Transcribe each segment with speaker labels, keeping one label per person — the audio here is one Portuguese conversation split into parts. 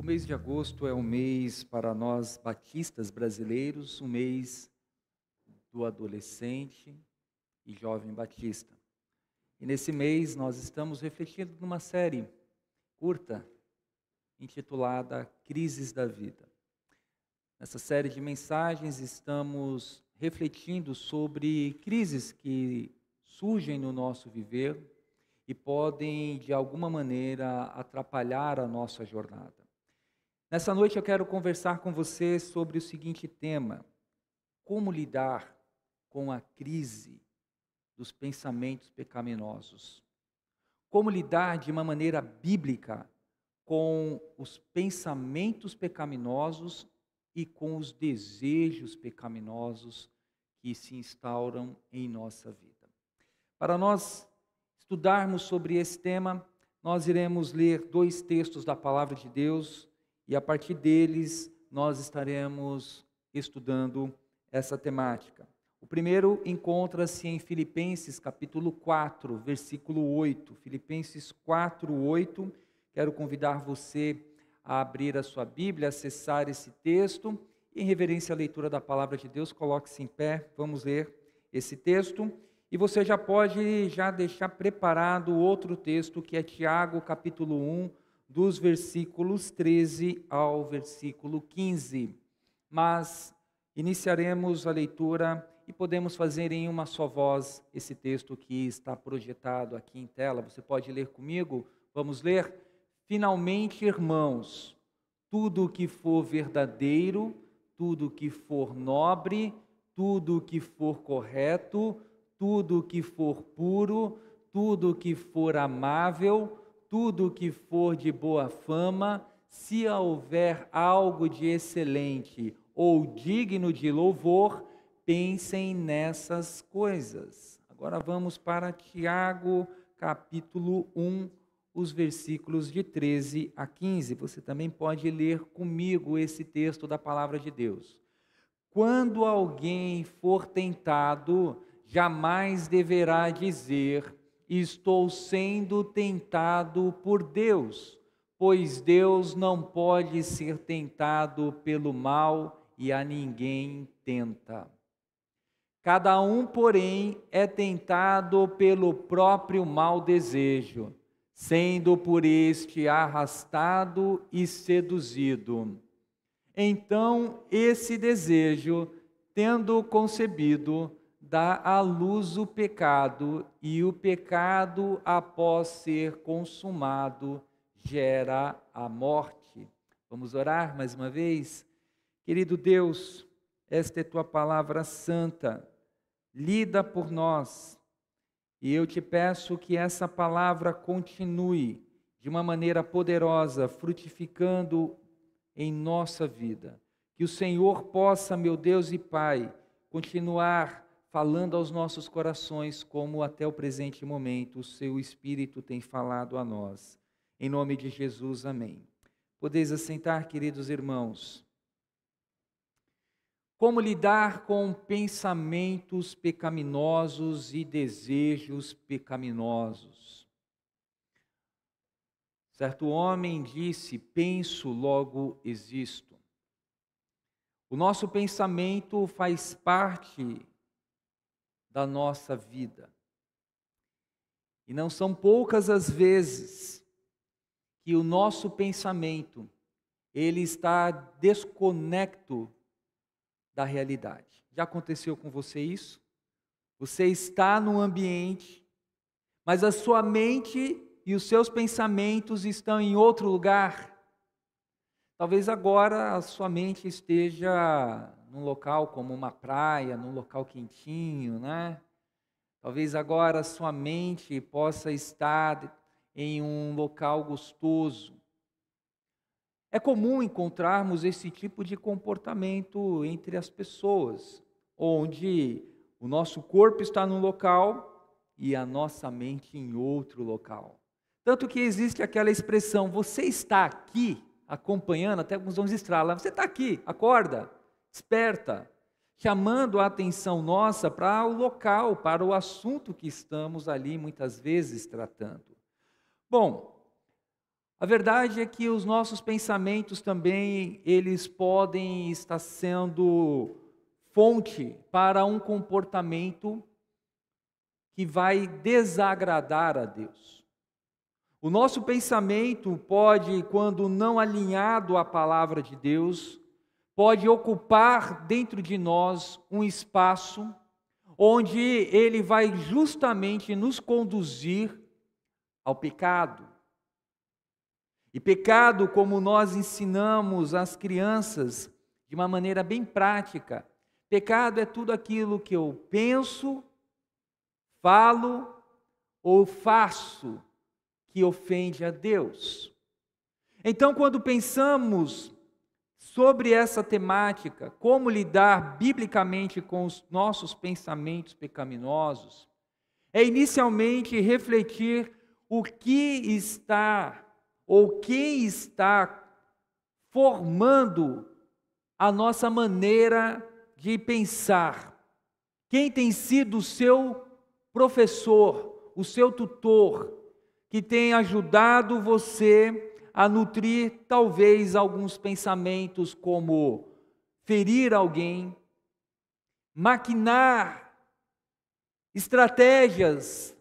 Speaker 1: mês de agosto é um mês para nós batistas brasileiros, um mês do adolescente e jovem batista. E nesse mês nós estamos refletindo numa série curta intitulada Crises da Vida. Nessa série de mensagens estamos refletindo sobre crises que surgem no nosso viver e podem de alguma maneira atrapalhar a nossa jornada. Nessa noite eu quero conversar com você sobre o seguinte tema: como lidar com a crise dos pensamentos pecaminosos. Como lidar de uma maneira bíblica com os pensamentos pecaminosos e com os desejos pecaminosos que se instauram em nossa vida. Para nós estudarmos sobre esse tema, nós iremos ler dois textos da Palavra de Deus e a partir deles nós estaremos estudando essa temática. O primeiro encontra-se em Filipenses capítulo 4, versículo 8. Filipenses 4, 8. Quero convidar você a abrir a sua Bíblia, acessar esse texto. Em reverência à leitura da Palavra de Deus, coloque-se em pé, vamos ler esse texto. E você já pode deixar preparado outro texto, que é Tiago capítulo 1, dos versículos 13 ao versículo 15. Mas iniciaremos a leitura e podemos fazer em uma só voz esse texto que está projetado aqui em tela. Você pode ler comigo? Vamos ler? Finalmente, irmãos, tudo o que for verdadeiro, tudo o que for nobre, tudo o que for correto, tudo o que for puro, tudo o que for amável, tudo o que for de boa fama, se houver algo de excelente ou digno de louvor, pensem nessas coisas. Agora vamos para Tiago, capítulo 1, os versículos de 13 a 15. Você também pode ler comigo esse texto da Palavra de Deus. Quando alguém for tentado, jamais deverá dizer: estou sendo tentado por Deus, pois Deus não pode ser tentado pelo mal e a ninguém tenta. Cada um, porém, é tentado pelo próprio mau desejo, sendo por este arrastado e seduzido. Então, esse desejo, tendo concebido, dá à luz o pecado, e o pecado, após ser consumado, gera a morte. Vamos orar mais uma vez? Querido Deus, esta é tua palavra santa, lida por nós, e eu te peço que essa palavra continue de uma maneira poderosa, frutificando em nossa vida. Que o Senhor possa, meu Deus e Pai, continuar falando aos nossos corações, como até o presente momento o seu Espírito tem falado a nós. Em nome de Jesus, amém. Podeis assentar, queridos irmãos. Como lidar com pensamentos pecaminosos e desejos pecaminosos? Certo homem disse: penso, logo existo. O nosso pensamento faz parte da nossa vida. E não são poucas as vezes que o nosso pensamento ele está desconecto da realidade. Já aconteceu com você isso? Você está num ambiente, mas a sua mente e os seus pensamentos estão em outro lugar. Talvez agora a sua mente esteja num local como uma praia, num local quentinho, né? Talvez agora a sua mente possa estar em um local gostoso. É comum encontrarmos esse tipo de comportamento entre as pessoas, onde o nosso corpo está num local e a nossa mente em outro local. Tanto que existe aquela expressão: você está aqui acompanhando, até alguns vão estralar, você está aqui, acorda, desperta, chamando a atenção nossa para o local, para o assunto que estamos ali muitas vezes tratando. Bom, A verdade é que os nossos pensamentos também, eles podem estar sendo fonte para um comportamento que vai desagradar a Deus. O nosso pensamento pode, quando não alinhado à palavra de Deus, pode ocupar dentro de nós um espaço onde ele vai justamente nos conduzir ao pecado. E pecado, como nós ensinamos às crianças de uma maneira bem prática, pecado é tudo aquilo que eu penso, falo ou faço que ofende a Deus. Então, quando pensamos sobre essa temática, como lidar biblicamente com os nossos pensamentos pecaminosos, é inicialmente refletir o que está ou quem está formando a nossa maneira de pensar. Quem tem sido o seu professor, o seu tutor, que tem ajudado você a nutrir talvez alguns pensamentos como ferir alguém, maquinar estratégias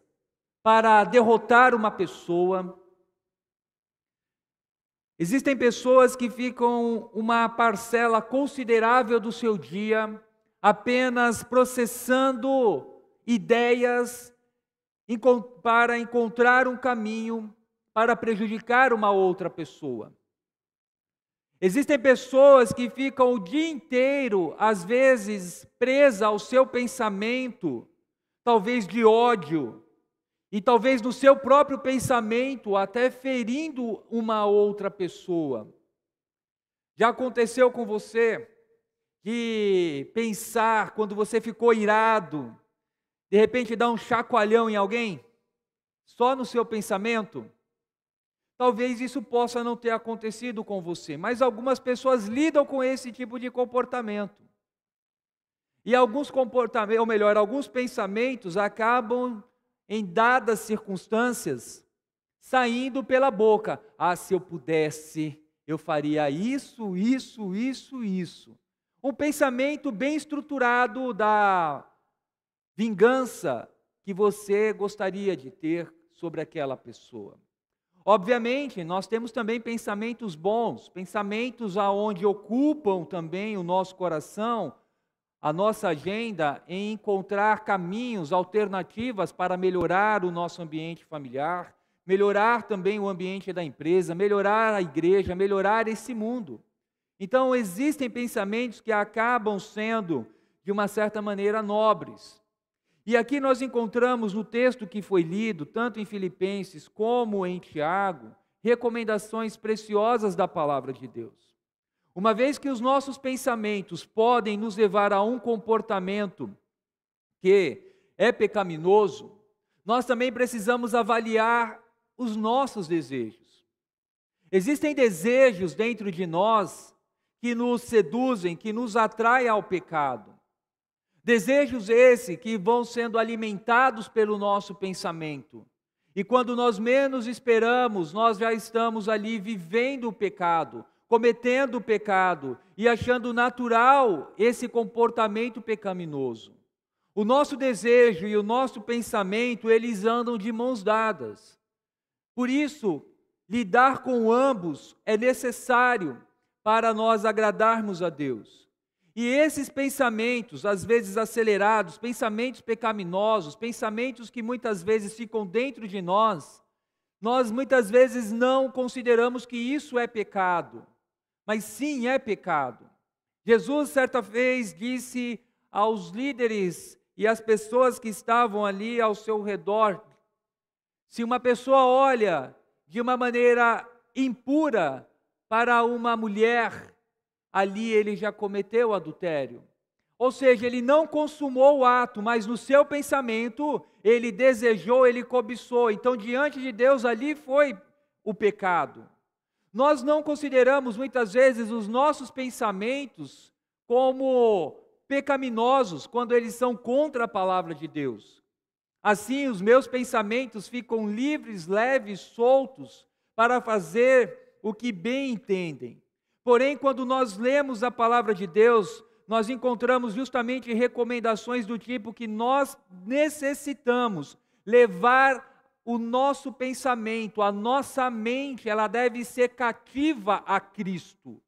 Speaker 1: para derrotar uma pessoa. Existem pessoas que ficam uma parcela considerável do seu dia apenas processando ideias para encontrar um caminho para prejudicar uma outra pessoa. Existem pessoas que ficam o dia inteiro, às vezes, presas ao seu pensamento, talvez de ódio, e talvez no seu próprio pensamento, até ferindo uma outra pessoa. Já aconteceu com você de pensar, quando você ficou irado, de repente dar um chacoalhão em alguém? Só no seu pensamento? Talvez isso possa não ter acontecido com você, mas algumas pessoas lidam com esse tipo de comportamento. E alguns comportamentos, ou melhor, alguns pensamentos acabam em dadas circunstâncias, saindo pela boca. Ah, se eu pudesse, eu faria isso, isso, isso, isso. Um pensamento bem estruturado da vingança que você gostaria de ter sobre aquela pessoa. Obviamente, nós temos também pensamentos bons, pensamentos aonde ocupam também o nosso coração, a nossa agenda em encontrar caminhos, alternativas para melhorar o nosso ambiente familiar, melhorar também o ambiente da empresa, melhorar a igreja, melhorar esse mundo. Então, existem pensamentos que acabam sendo, de uma certa maneira, nobres. E aqui nós encontramos no texto que foi lido, tanto em Filipenses como em Tiago, recomendações preciosas da palavra de Deus. Uma vez que os nossos pensamentos podem nos levar a um comportamento que é pecaminoso, nós também precisamos avaliar os nossos desejos. Existem desejos dentro de nós que nos seduzem, que nos atraem ao pecado. Desejos esses que vão sendo alimentados pelo nosso pensamento. E quando nós menos esperamos, nós já estamos ali vivendo o pecado, cometendo o pecado e achando natural esse comportamento pecaminoso. O nosso desejo e o nosso pensamento, eles andam de mãos dadas. Por isso, lidar com ambos é necessário para nós agradarmos a Deus. E esses pensamentos, às vezes acelerados, pensamentos pecaminosos, pensamentos que muitas vezes ficam dentro de nós muitas vezes não consideramos que isso é pecado. Mas sim, é pecado. Jesus, certa vez, disse aos líderes e às pessoas que estavam ali ao seu redor, se uma pessoa olha de uma maneira impura para uma mulher, ali ele já cometeu adultério. Ou seja, ele não consumou o ato, mas no seu pensamento, ele desejou, ele cobiçou. Então, diante de Deus, ali foi o pecado. Nós não consideramos muitas vezes os nossos pensamentos como pecaminosos quando eles são contra a palavra de Deus. Assim, os meus pensamentos ficam livres, leves, soltos, para fazer o que bem entendem. Porém, quando nós lemos a palavra de Deus, nós encontramos justamente recomendações do tipo que nós necessitamos levar o nosso pensamento, a nossa mente, ela deve ser cativa a Cristo.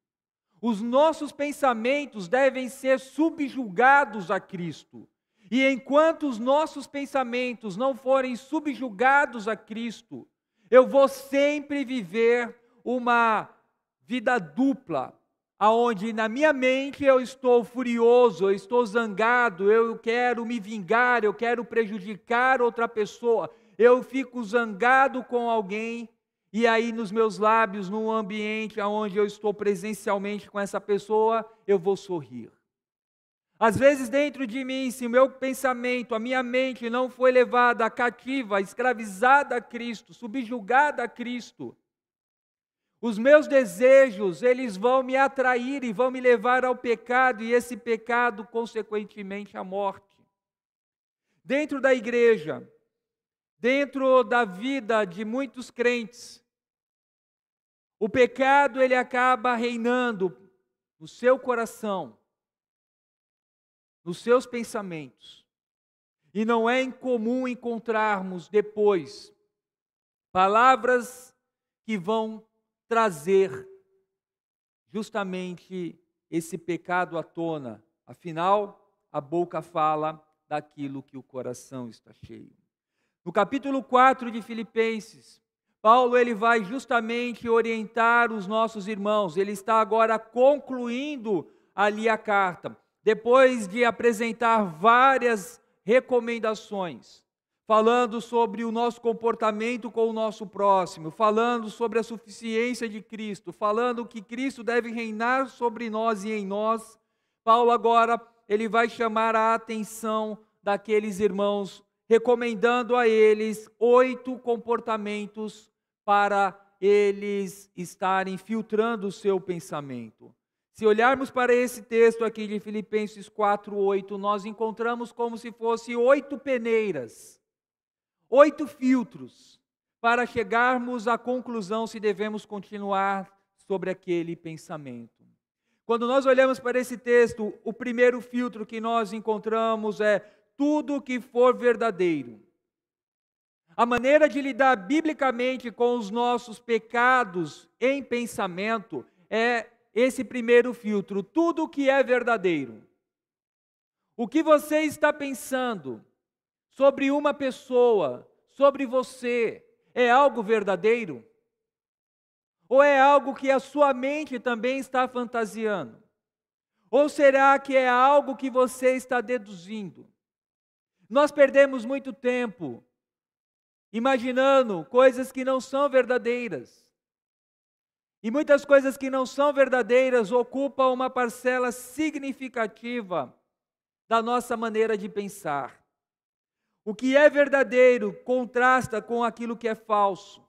Speaker 1: Os nossos pensamentos devem ser subjugados a Cristo. E enquanto os nossos pensamentos não forem subjugados a Cristo, eu vou sempre viver uma vida dupla, aonde na minha mente eu estou furioso, eu estou zangado, eu quero me vingar, eu quero prejudicar outra pessoa, eu fico zangado com alguém, e aí nos meus lábios, num ambiente onde eu estou presencialmente com essa pessoa, eu vou sorrir. Às vezes dentro de mim, se o meu pensamento, a minha mente não foi levada cativa, escravizada a Cristo, subjugada a Cristo, os meus desejos, eles vão me atrair e vão me levar ao pecado, e esse pecado, consequentemente, à morte. Dentro da igreja, dentro da vida de muitos crentes, o pecado, ele acaba reinando no seu coração, nos seus pensamentos. E não é incomum encontrarmos depois palavras que vão trazer justamente esse pecado à tona. Afinal, a boca fala daquilo que o coração está cheio. No capítulo 4 de Filipenses, Paulo ele vai justamente orientar os nossos irmãos. Ele está agora concluindo ali a carta, depois de apresentar várias recomendações, falando sobre o nosso comportamento com o nosso próximo, falando sobre a suficiência de Cristo, falando que Cristo deve reinar sobre nós e em nós. Paulo agora, ele vai chamar a atenção daqueles irmãos, recomendando a eles 8 comportamentos para eles estarem filtrando o seu pensamento. Se olharmos para esse texto aqui de Filipenses 4:8, nós encontramos como se fosse 8 peneiras, 8 filtros, para chegarmos à conclusão se devemos continuar sobre aquele pensamento. Quando nós olhamos para esse texto, o primeiro filtro que nós encontramos é tudo que for verdadeiro. A maneira de lidar biblicamente com os nossos pecados em pensamento é esse primeiro filtro, tudo que é verdadeiro. O que você está pensando sobre uma pessoa, sobre você, é algo verdadeiro? Ou é algo que a sua mente também está fantasiando? Ou será que é algo que você está deduzindo? Nós perdemos muito tempo imaginando coisas que não são verdadeiras. E muitas coisas que não são verdadeiras ocupam uma parcela significativa da nossa maneira de pensar. O que é verdadeiro contrasta com aquilo que é falso.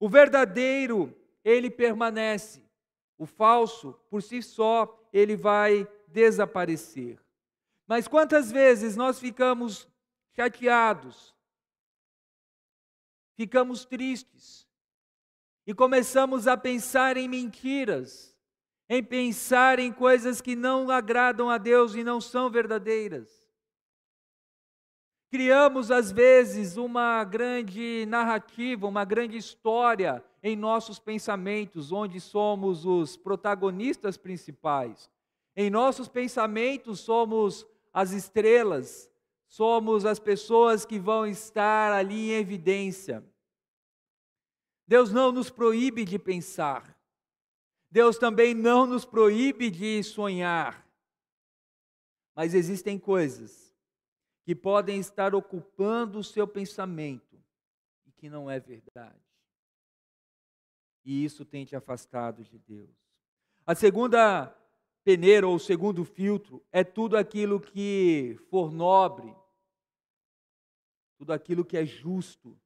Speaker 1: O verdadeiro, ele permanece. O falso, por si só, ele vai desaparecer. Mas quantas vezes nós ficamos chateados, ficamos tristes e começamos a pensar em mentiras, em pensar em coisas que não agradam a Deus e não são verdadeiras. Criamos, às vezes, uma grande narrativa, uma grande história em nossos pensamentos, onde somos os protagonistas principais. Em nossos pensamentos somos as estrelas, somos as pessoas que vão estar ali em evidência. Deus não nos proíbe de pensar. Deus também não nos proíbe de sonhar. Mas existem coisas que podem estar ocupando o seu pensamento e que não é verdade. E isso tem te afastado de Deus. A segunda peneira, ou o segundo filtro, é tudo aquilo que for nobre, tudo aquilo que é justo.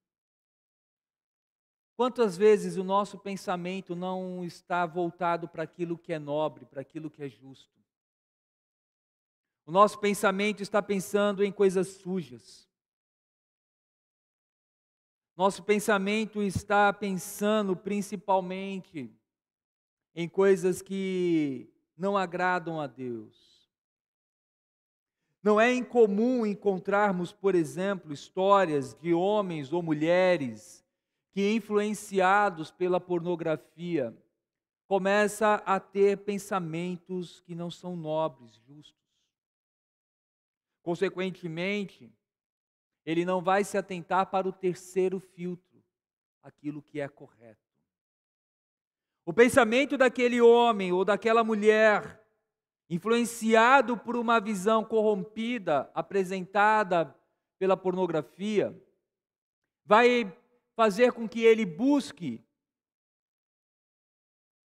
Speaker 1: Quantas vezes o nosso pensamento não está voltado para aquilo que é nobre, para aquilo que é justo? O nosso pensamento está pensando em coisas sujas. Nosso pensamento está pensando principalmente em coisas que não agradam a Deus. Não é incomum encontrarmos, por exemplo, histórias de homens ou mulheres que, influenciados pela pornografia, começam a ter pensamentos que não são nobres, justos. Consequentemente, ele não vai se atentar para o terceiro filtro, aquilo que é correto. O pensamento daquele homem ou daquela mulher, influenciado por uma visão corrompida apresentada pela pornografia, vai fazer com que ele busque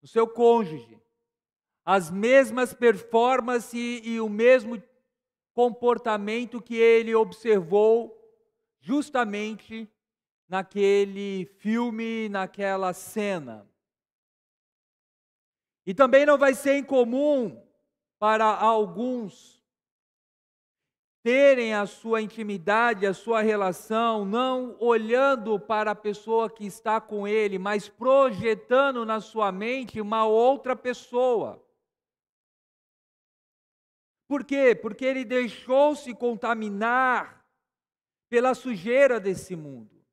Speaker 1: no seu cônjuge as mesmas performances e o mesmo comportamento que ele observou justamente naquele filme, naquela cena. E também não vai ser incomum para alguns terem a sua intimidade, a sua relação, não olhando para a pessoa que está com ele, mas projetando na sua mente uma outra pessoa. Por quê? Porque ele deixou-se contaminar pela sujeira desse mundo.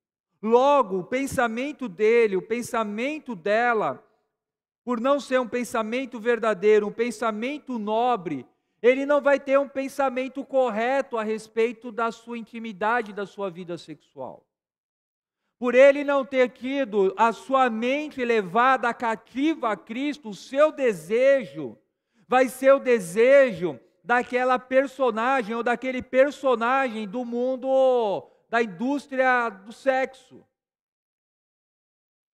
Speaker 1: Logo, o pensamento dele, o pensamento dela, por não ser um pensamento verdadeiro, um pensamento nobre, ele não vai ter um pensamento correto a respeito da sua intimidade, da sua vida sexual. Por ele não ter tido a sua mente levada cativa a Cristo, o seu desejo vai ser o desejo daquela personagem ou daquele personagem do mundo da indústria do sexo.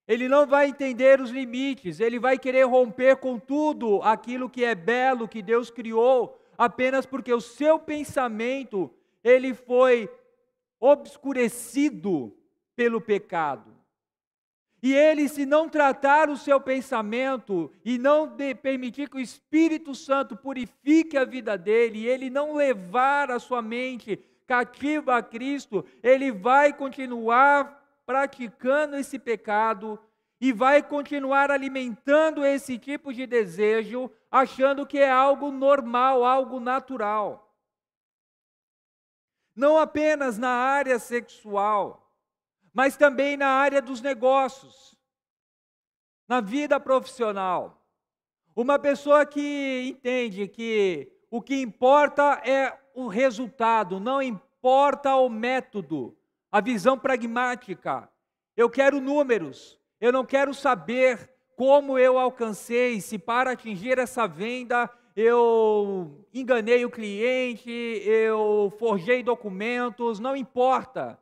Speaker 1: Ele não vai entender os limites, ele vai querer romper com tudo aquilo que é belo, que Deus criou, apenas porque o seu pensamento, ele foi obscurecido pelo pecado. E ele, se não tratar o seu pensamento e não permitir que o Espírito Santo purifique a vida dele, e ele não levar a sua mente cativa a Cristo, ele vai continuar praticando esse pecado e vai continuar alimentando esse tipo de desejo, achando que é algo normal, algo natural. Não apenas na área sexual, mas também na área dos negócios, na vida profissional. Uma pessoa que entende que o que importa é o resultado, não importa o método, a visão pragmática. Eu quero números, eu não quero saber como eu alcancei, se para atingir essa venda eu enganei o cliente, eu forjei documentos, não importa.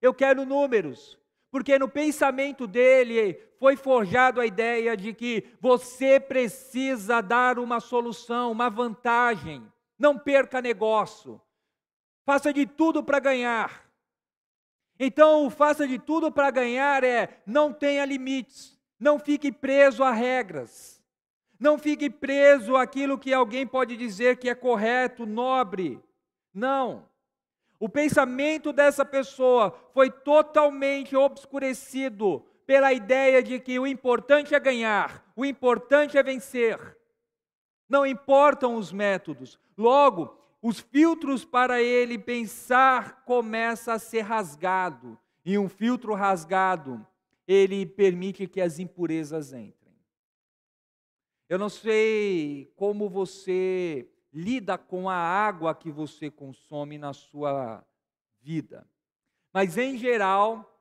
Speaker 1: Eu quero números, porque no pensamento dele foi forjado a ideia de que você precisa dar uma solução, uma vantagem. Não perca negócio. Faça de tudo para ganhar. Então, o faça de tudo para ganhar não tenha limites. Não fique preso a regras. Não fique preso àquilo que alguém pode dizer que é correto, nobre. Não. O pensamento dessa pessoa foi totalmente obscurecido pela ideia de que o importante é ganhar, o importante é vencer. Não importam os métodos. Logo, os filtros para ele pensar começam a ser rasgado. E um filtro rasgado, ele permite que as impurezas entrem. Eu não sei como você lida com a água que você consome na sua vida. Mas, em geral,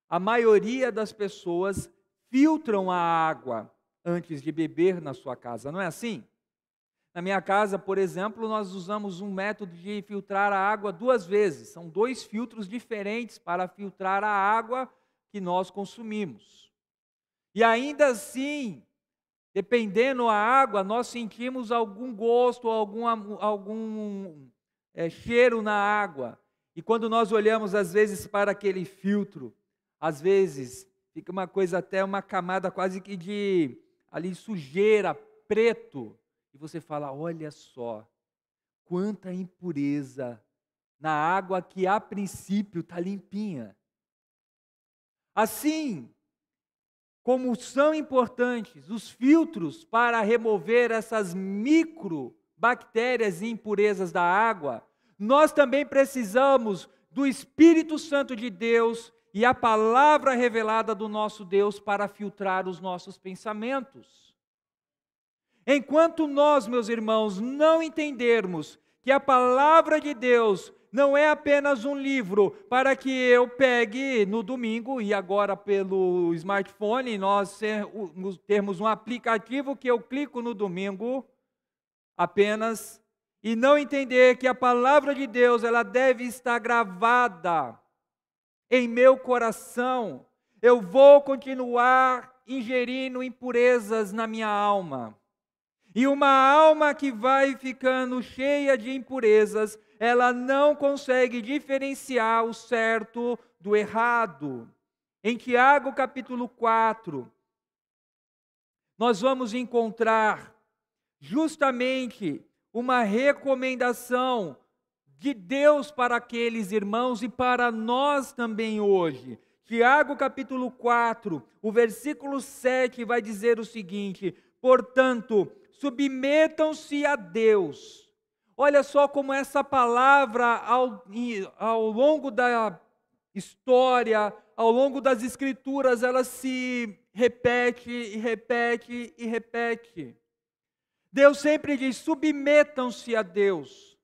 Speaker 1: a maioria das pessoas filtram a água antes de beber na sua casa, não é assim? Na minha casa, por exemplo, nós usamos um método de filtrar a água 2 vezes. São 2 filtros diferentes para filtrar a água que nós consumimos. E ainda assim, dependendo da água, nós sentimos algum gosto, algum cheiro na água. E quando nós olhamos, às vezes, para aquele filtro, às vezes, fica uma coisa até uma camada quase que de ali sujeira, preto. E você fala, olha só, quanta impureza na água que a princípio está limpinha. Assim como são importantes os filtros para remover essas microbactérias e impurezas da água, nós também precisamos do Espírito Santo de Deus e a palavra revelada do nosso Deus para filtrar os nossos pensamentos. Enquanto nós, meus irmãos, não entendermos que a palavra de Deus não é apenas um livro para que eu pegue no domingo, e agora pelo smartphone nós temos um aplicativo que eu clico no domingo apenas, e não entender que a palavra de Deus ela deve estar gravada em meu coração, eu vou continuar ingerindo impurezas na minha alma. E uma alma que vai ficando cheia de impurezas, ela não consegue diferenciar o certo do errado. Em Tiago capítulo 4, nós vamos encontrar justamente uma recomendação de Deus para aqueles irmãos e para nós também hoje. Tiago capítulo 4, o versículo 7 vai dizer o seguinte: portanto, submetam-se a Deus. Olha só como essa palavra ao longo da história, ao longo das escrituras, ela se repete e repete e repete. Deus sempre diz: submetam-se a Deus.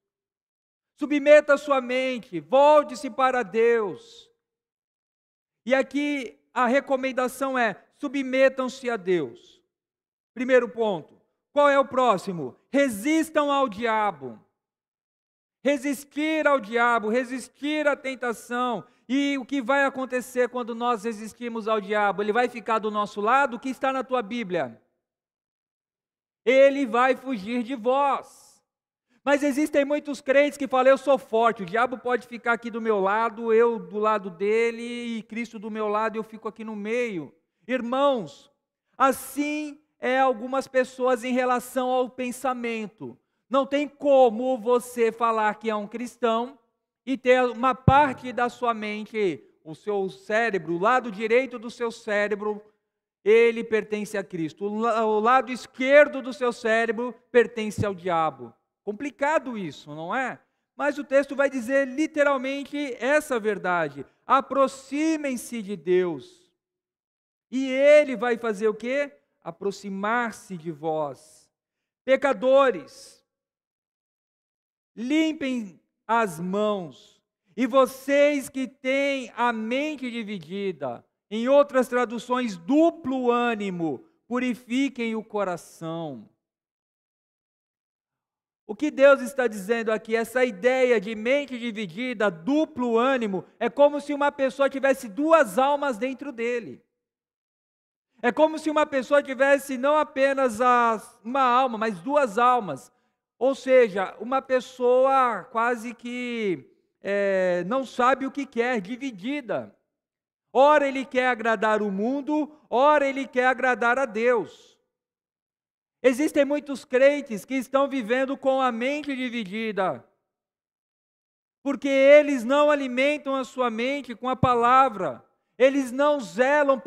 Speaker 1: Submeta a sua mente, volte-se para Deus. E aqui a recomendação é: submetam-se a Deus. Primeiro ponto. Qual é o próximo? Resistam ao diabo. Resistir ao diabo, resistir à tentação. E o que vai acontecer quando nós resistimos ao diabo? Ele vai ficar do nosso lado? O que está na tua Bíblia? Ele vai fugir de vós. Mas existem muitos crentes que falam: eu sou forte, o diabo pode ficar aqui do meu lado, eu do lado dele, e Cristo do meu lado, eu fico aqui no meio. Irmãos, assim é algumas pessoas em relação ao pensamento. Não tem como você falar que é um cristão e ter uma parte da sua mente, o seu cérebro, o lado direito do seu cérebro, ele pertence a Cristo. O lado esquerdo do seu cérebro pertence ao diabo. Complicado isso, não é? Mas o texto vai dizer literalmente essa verdade. Aproximem-se de Deus. E Ele vai fazer o quê? Aproximar-se de vós. Pecadores, limpem as mãos. E vocês que têm a mente dividida, em outras traduções, duplo ânimo, purifiquem o coração. O que Deus está dizendo aqui, essa ideia de mente dividida, duplo ânimo, é como se uma pessoa tivesse duas almas dentro dele. É como se uma pessoa tivesse não apenas uma alma, mas duas almas. Ou seja, uma pessoa quase que não sabe o que quer, dividida. Ora ele quer agradar o mundo, ora ele quer agradar a Deus. Existem muitos crentes que estão vivendo com a mente dividida, porque eles não alimentam a sua mente com a palavra. Eles não zelam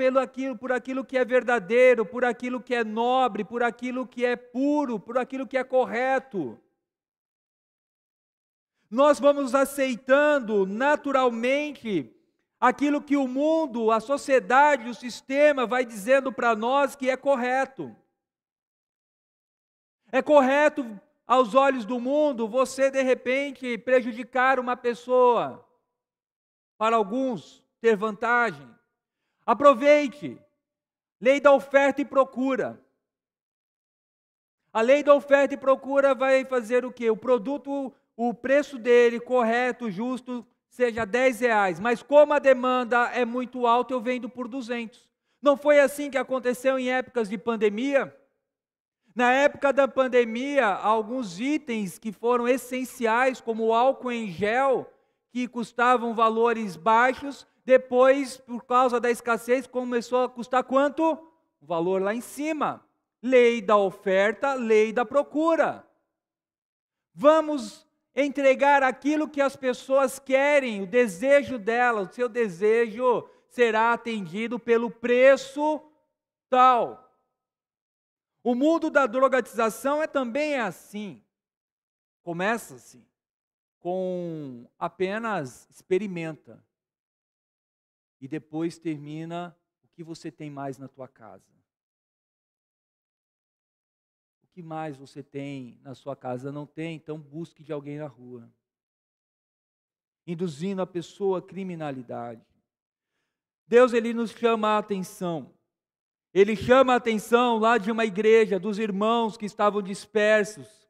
Speaker 1: por aquilo que é verdadeiro, por aquilo que é nobre, por aquilo que é puro, por aquilo que é correto. Nós vamos aceitando naturalmente aquilo que o mundo, a sociedade, o sistema vai dizendo para nós que é correto. É correto aos olhos do mundo você de repente prejudicar uma pessoa, para alguns ter vantagem. Aproveite. Lei da oferta e procura. A lei da oferta e procura vai fazer o quê? O produto, o preço dele correto, justo, seja R$10, mas como a demanda é muito alta, eu vendo por 200. Não foi assim que aconteceu em épocas de pandemia? Na época da pandemia, alguns itens que foram essenciais, como o álcool em gel, que custavam valores baixos, depois, por causa da escassez, começou a custar quanto? O valor lá em cima. Lei da oferta, lei da procura. Vamos entregar aquilo que as pessoas querem, o desejo delas, o seu desejo será atendido pelo preço tal. O mundo da drogatização também é assim. Começa assim, com apenas experimenta. E depois termina o que você tem mais na tua casa. O que mais você tem na sua casa? Não tem? Então busque de alguém na rua. Induzindo a pessoa à criminalidade. Deus, Ele nos chama a atenção. Ele chama a atenção lá de uma igreja, dos irmãos que estavam dispersos.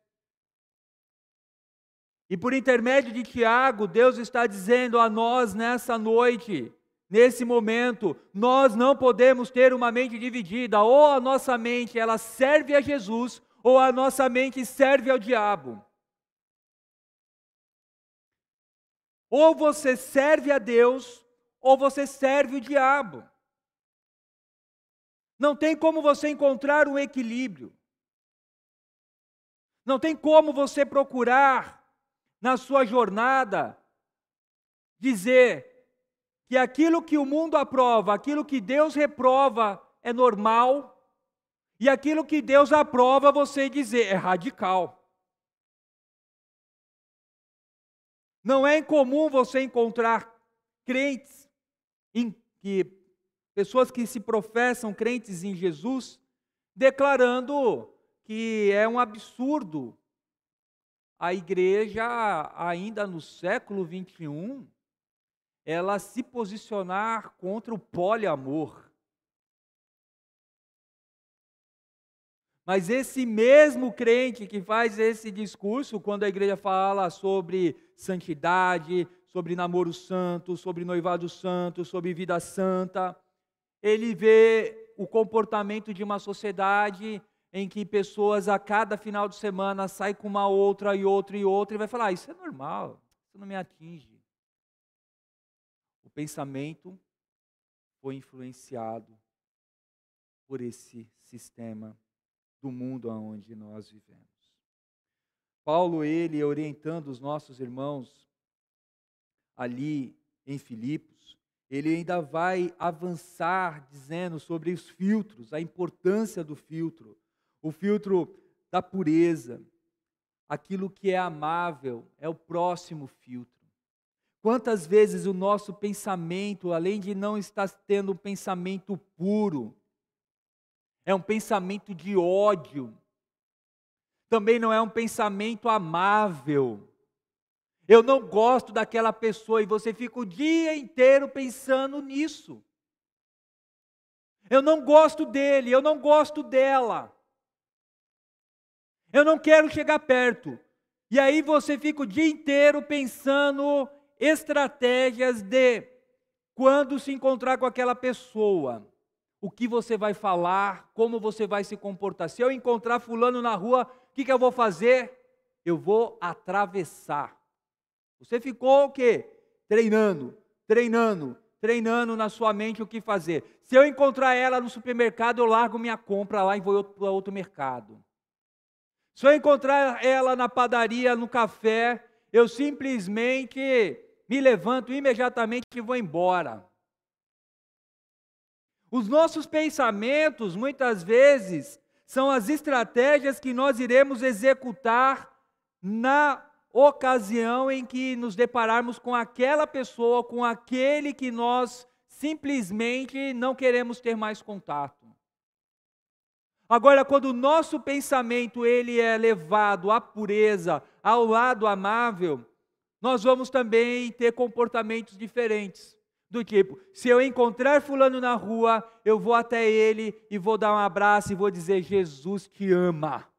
Speaker 1: E por intermédio de Tiago, Deus está dizendo a nós nessa noite, nesse momento, nós não podemos ter uma mente dividida. Ou a nossa mente ela serve a Jesus, ou a nossa mente serve ao diabo. Ou você serve a Deus, ou você serve o diabo. Não tem como você encontrar um equilíbrio. Não tem como você procurar, na sua jornada, dizer que aquilo que o mundo aprova, aquilo que Deus reprova é normal, e aquilo que Deus aprova você dizer é radical. Não é incomum você encontrar crentes, pessoas que se professam crentes em Jesus, declarando que é um absurdo a igreja, ainda no século 21, ela se posicionar contra o poliamor. Mas esse mesmo crente que faz esse discurso, quando a igreja fala sobre santidade, sobre namoro santo, sobre noivado santo, sobre vida santa, ele vê o comportamento de uma sociedade em que pessoas a cada final de semana saem com uma outra e outra e outra, e vai falar, isso é normal, isso não me atinge. O pensamento foi influenciado por esse sistema do mundo onde nós vivemos. Paulo, ele orientando os nossos irmãos ali em Filipos, ele ainda vai avançar dizendo sobre os filtros, a importância do filtro, o filtro da pureza, aquilo que é amável, é o próximo filtro. Quantas vezes o nosso pensamento, além de não estar tendo um pensamento puro, é um pensamento de ódio, também não é um pensamento amável. Eu não gosto daquela pessoa e você fica o dia inteiro pensando nisso. Eu não gosto dele, eu não gosto dela. Eu não quero chegar perto. E aí você fica o dia inteiro pensando estratégias de quando se encontrar com aquela pessoa. O que você vai falar, como você vai se comportar. Se eu encontrar fulano na rua, o que eu vou fazer? Eu vou atravessar. Você ficou o quê? Treinando na sua mente o que fazer. Se eu encontrar ela no supermercado, eu largo minha compra lá e vou para outro mercado. Se eu encontrar ela na padaria, no café, eu simplesmente me levanto imediatamente e vou embora. Os nossos pensamentos, muitas vezes, são as estratégias que nós iremos executar na ocasião em que nos depararmos com aquela pessoa, com aquele que nós simplesmente não queremos ter mais contato. Agora, quando o nosso pensamento ele é levado à pureza, ao lado amável, nós vamos também ter comportamentos diferentes. Do tipo, se eu encontrar fulano na rua, eu vou até ele e vou dar um abraço e vou dizer, Jesus te ama.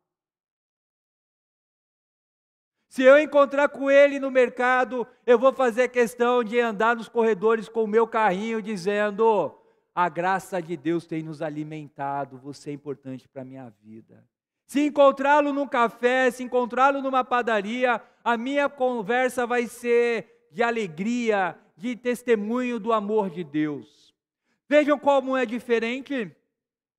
Speaker 1: Se eu encontrar com ele no mercado, eu vou fazer questão de andar nos corredores com o meu carrinho dizendo, a graça de Deus tem nos alimentado, você é importante para a minha vida. Se encontrá-lo num café, se encontrá-lo numa padaria, a minha conversa vai ser de alegria, de testemunho do amor de Deus. Vejam como é diferente,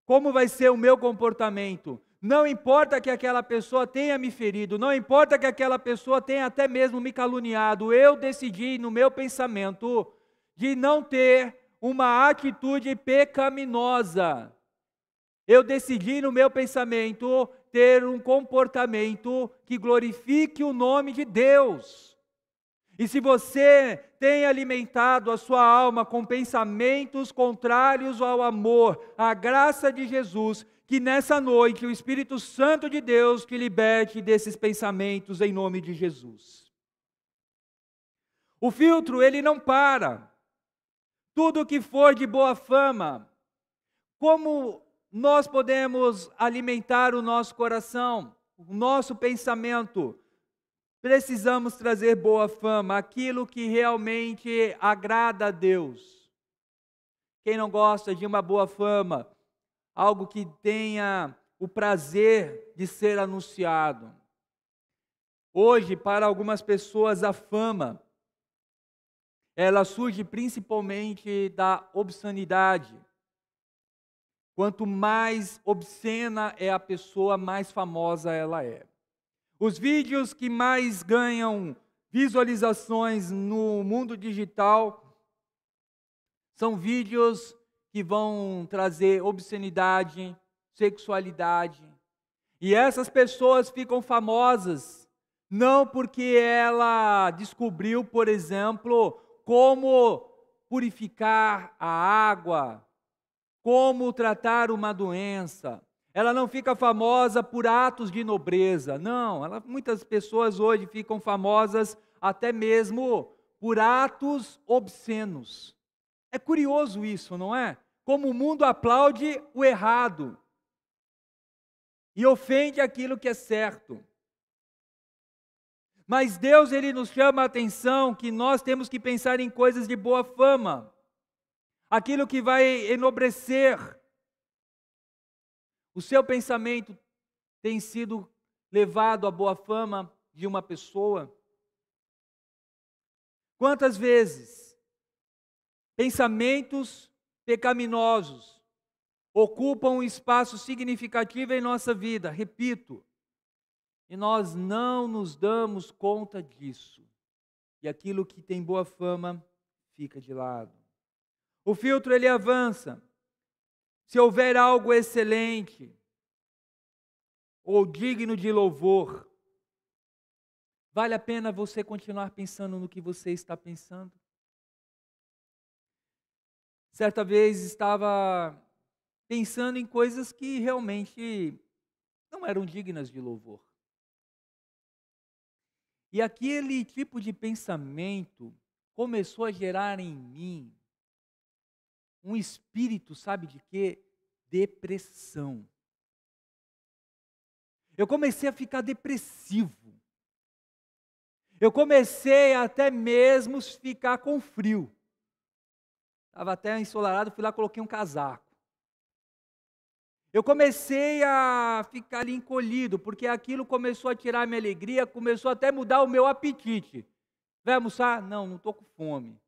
Speaker 1: como vai ser o meu comportamento. Não importa que aquela pessoa tenha me ferido, não importa que aquela pessoa tenha até mesmo me caluniado, eu decidi no meu pensamento de não ter uma atitude pecaminosa. Eu decidi no meu pensamento ter um comportamento que glorifique o nome de Deus. E se você tem alimentado a sua alma com pensamentos contrários ao amor, à graça de Jesus, que nessa noite o Espírito Santo de Deus te liberte desses pensamentos em nome de Jesus. O filtro, ele não para. Tudo que for de boa fama, como nós podemos alimentar o nosso coração, o nosso pensamento? Precisamos trazer boa fama, aquilo que realmente agrada a Deus. Quem não gosta de uma boa fama? Algo que tenha o prazer de ser anunciado. Hoje, para algumas pessoas, a fama, ela surge principalmente da obscenidade. Quanto mais obscena é a pessoa, mais famosa ela é. Os vídeos que mais ganham visualizações no mundo digital são vídeos que vão trazer obscenidade, sexualidade. E essas pessoas ficam famosas não porque ela descobriu, por exemplo, como purificar a água, como tratar uma doença. Ela não fica famosa por atos de nobreza, não. Muitas pessoas hoje ficam famosas até mesmo por atos obscenos. É curioso isso, não é? Como o mundo aplaude o errado e ofende aquilo que é certo. Mas Deus, ele nos chama a atenção que nós temos que pensar em coisas de boa fama, aquilo que vai enobrecer. O seu pensamento tem sido levado à boa fama de uma pessoa? Quantas vezes pensamentos pecaminosos ocupam um espaço significativo em nossa vida? Repito, e nós não nos damos conta disso. E aquilo que tem boa fama fica de lado. O filtro, ele avança. Se houver algo excelente ou digno de louvor, vale a pena você continuar pensando no que você está pensando? Certa vez estava pensando em coisas que realmente não eram dignas de louvor. E aquele tipo de pensamento começou a gerar em mim um espírito, sabe de quê? Depressão. Eu comecei a ficar depressivo. Eu comecei até mesmo a ficar com frio. Estava até ensolarado, fui lá, coloquei um casaco. Eu comecei a ficar ali encolhido, porque aquilo começou a tirar a minha alegria, começou até a mudar o meu apetite. Vai almoçar? Não estou com fome.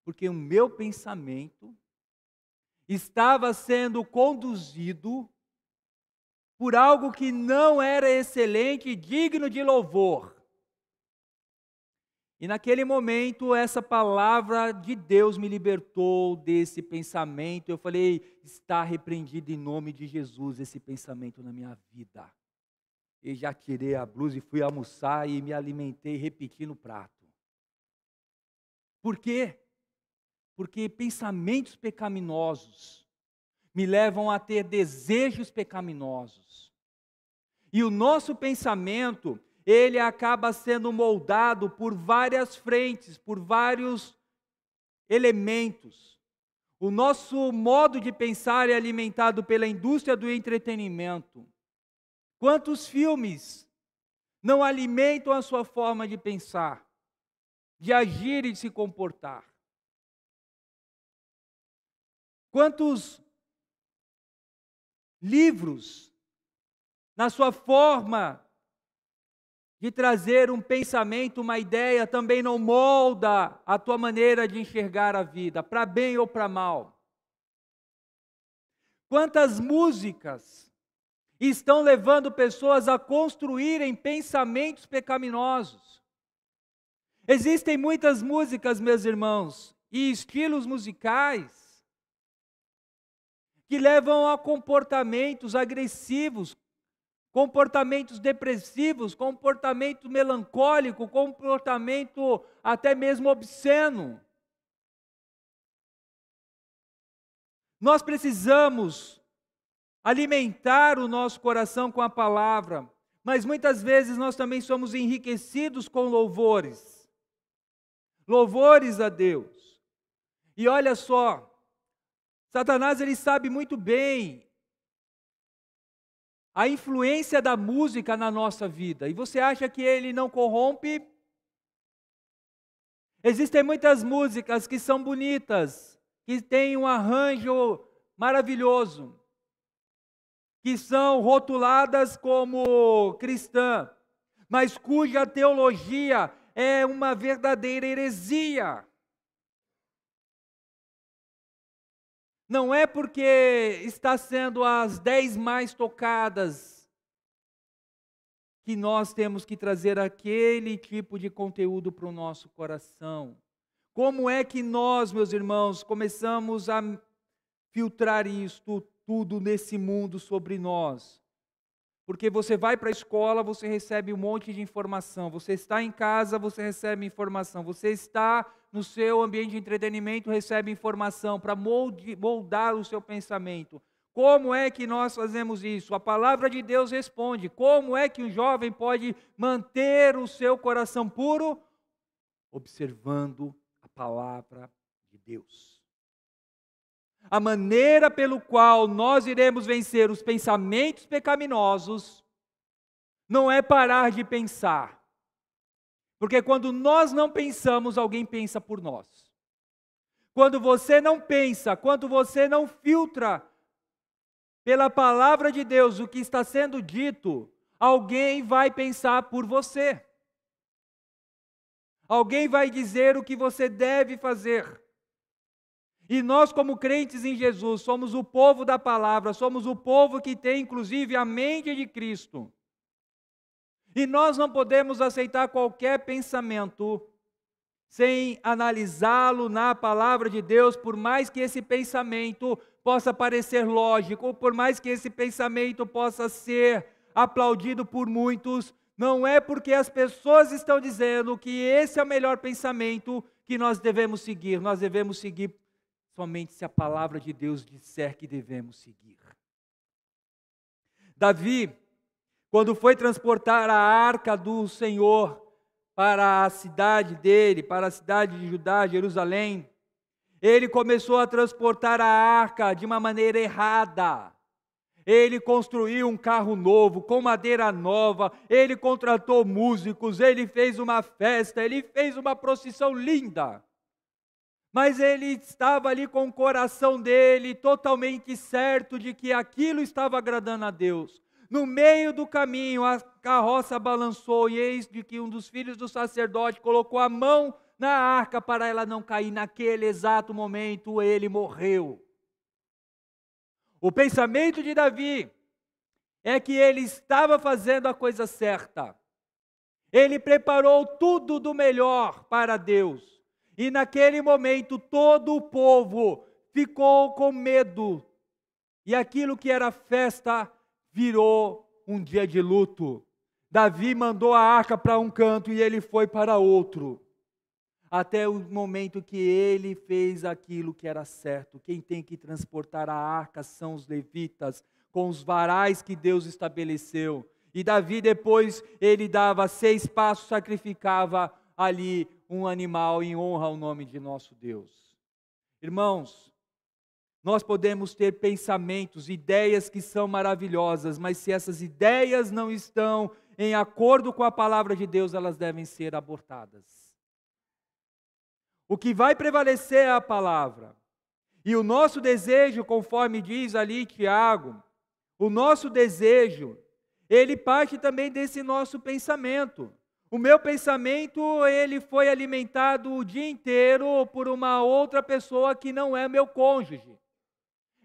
Speaker 1: Porque o meu pensamento estava sendo conduzido por algo que não era excelente e digno de louvor. E naquele momento, essa palavra de Deus me libertou desse pensamento. Eu falei, está repreendido em nome de Jesus esse pensamento na minha vida. E já tirei a blusa e fui almoçar e me alimentei repetindo o prato. Por quê? Porque pensamentos pecaminosos me levam a ter desejos pecaminosos. E o nosso pensamento, ele acaba sendo moldado por várias frentes, por vários elementos. O nosso modo de pensar é alimentado pela indústria do entretenimento. Quantos filmes não alimentam a sua forma de pensar, de agir e de se comportar? Quantos livros, na sua forma de trazer um pensamento, uma ideia, também não molda a tua maneira de enxergar a vida, para bem ou para mal? Quantas músicas estão levando pessoas a construírem pensamentos pecaminosos? Existem muitas músicas, meus irmãos, e estilos musicais que levam a comportamentos agressivos, comportamentos depressivos, comportamento melancólico, comportamento até mesmo obsceno. Nós precisamos alimentar o nosso coração com a palavra, mas muitas vezes nós também somos enriquecidos com louvores. Louvores a Deus. E olha só, Satanás ele sabe muito bem a influência da música na nossa vida. E você acha que ele não corrompe? Existem muitas músicas que são bonitas, que têm um arranjo maravilhoso, que são rotuladas como cristã, mas cuja teologia é uma verdadeira heresia. Não é porque está sendo as 10 mais tocadas que nós temos que trazer aquele tipo de conteúdo para o nosso coração. Como é que nós, meus irmãos, começamos a filtrar isto tudo nesse mundo sobre nós? Porque você vai para a escola, você recebe um monte de informação. Você está em casa, você recebe informação. Você está no seu ambiente de entretenimento, recebe informação para moldar o seu pensamento. Como é que nós fazemos isso? A palavra de Deus responde. Como é que um jovem pode manter o seu coração puro? Observando a palavra de Deus. A maneira pelo qual nós iremos vencer os pensamentos pecaminosos não é parar de pensar. Porque quando nós não pensamos, alguém pensa por nós. Quando você não pensa, quando você não filtra pela palavra de Deus o que está sendo dito, alguém vai pensar por você. Alguém vai dizer o que você deve fazer. E nós, como crentes em Jesus, somos o povo da palavra, somos o povo que tem inclusive a mente de Cristo. E nós não podemos aceitar qualquer pensamento sem analisá-lo na palavra de Deus, por mais que esse pensamento possa parecer lógico, ou por mais que esse pensamento possa ser aplaudido por muitos, não é porque as pessoas estão dizendo que esse é o melhor pensamento que nós devemos seguir somente se a palavra de Deus disser que devemos seguir. Davi, quando foi transportar a arca do Senhor para a cidade dele, para a cidade de Judá, Jerusalém, ele começou a transportar a arca de uma maneira errada. Ele construiu um carro novo, com madeira nova, ele contratou músicos, ele fez uma festa, ele fez uma procissão linda. Mas ele estava ali com o coração dele totalmente certo de que aquilo estava agradando a Deus. No meio do caminho, a carroça balançou e eis de que um dos filhos do sacerdote colocou a mão na arca para ela não cair. Naquele exato momento, ele morreu. O pensamento de Davi é que ele estava fazendo a coisa certa. Ele preparou tudo do melhor para Deus. E naquele momento todo o povo ficou com medo. E aquilo que era festa virou um dia de luto. Davi mandou a arca para um canto e ele foi para outro. Até o momento que ele fez aquilo que era certo. Quem tem que transportar a arca são os levitas, com os varais que Deus estabeleceu. E Davi depois, ele dava 6 passos, sacrificava ali um animal em honra ao nome de nosso Deus. Irmãos, nós podemos ter pensamentos, ideias que são maravilhosas, mas se essas ideias não estão em acordo com a palavra de Deus, elas devem ser abortadas. O que vai prevalecer é a palavra. E o nosso desejo, conforme diz ali Tiago, o nosso desejo, ele parte também desse nosso pensamento. O meu pensamento, ele foi alimentado o dia inteiro por uma outra pessoa que não é meu cônjuge.